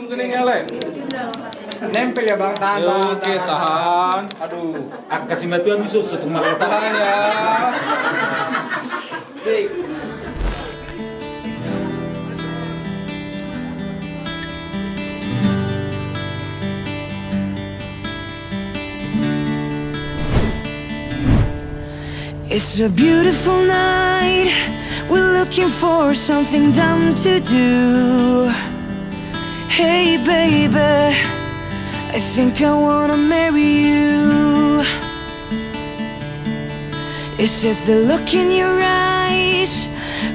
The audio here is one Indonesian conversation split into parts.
Hitung keningnya le. Nempel ya bang, tahan. Oke, tahan. Aduh, kasih batuan susu untuk malah Tahan ya. Sik. It's a beautiful night. We're looking for something dumb to do. Hey baby, I think I wanna marry you. Is it the look in your eyes,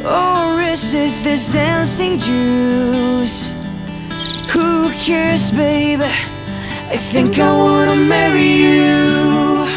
or is it this dancing juice? Who cares, baby? I think I wanna marry you.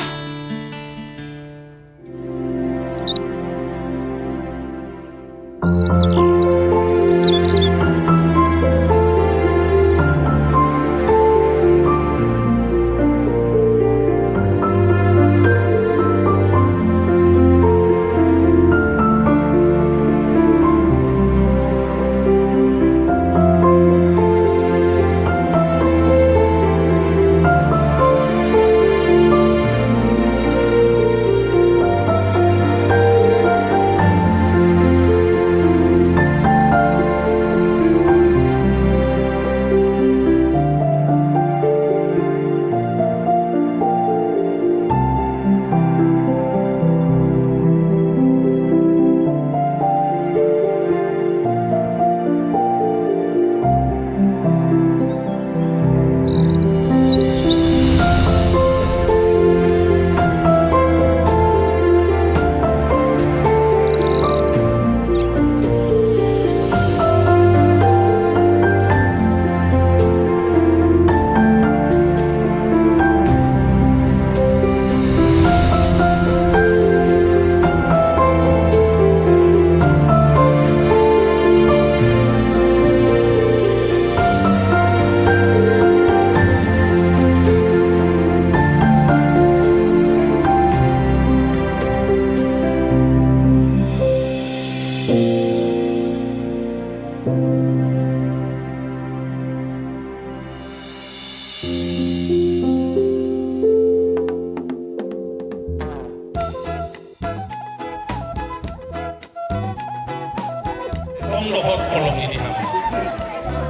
Tong lohot kolong ini ham.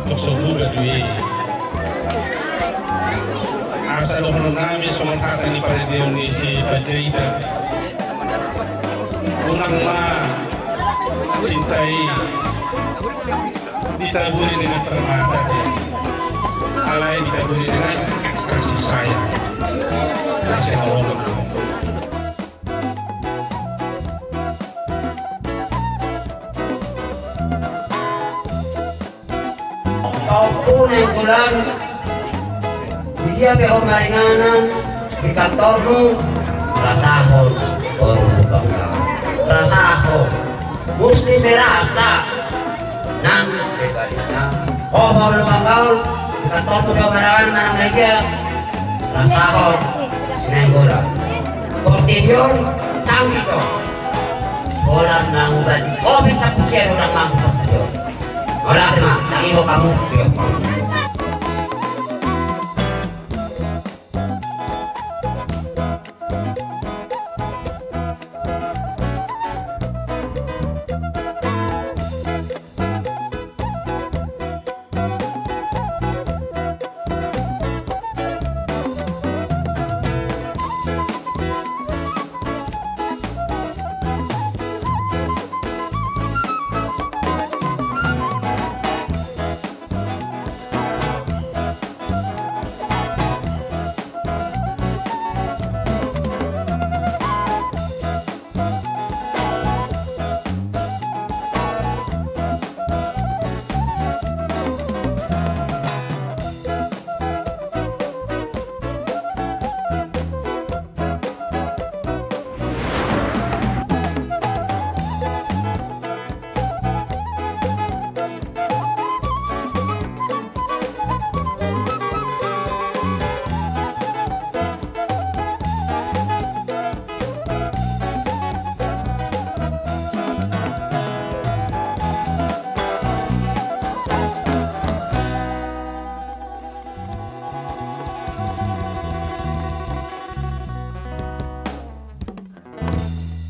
Tosobu gadui. Asa lohon nami solang kata ni pada dia ni si bajaida. Unang ma cintai ditaburi dengan permata dia. Alai ditaburi dengan kasih sayang. Kasih Allah. Unang bulan dia maringanan di kantormu rasahon rasahon mesti merasa nang sebaliknya mau lumanggaul di kantormu dia maringanan manang meja rasahon sinenggola kortibion canggih kok bola nanguban bisa pusian orang mampu kortibion olah terima lagi kamu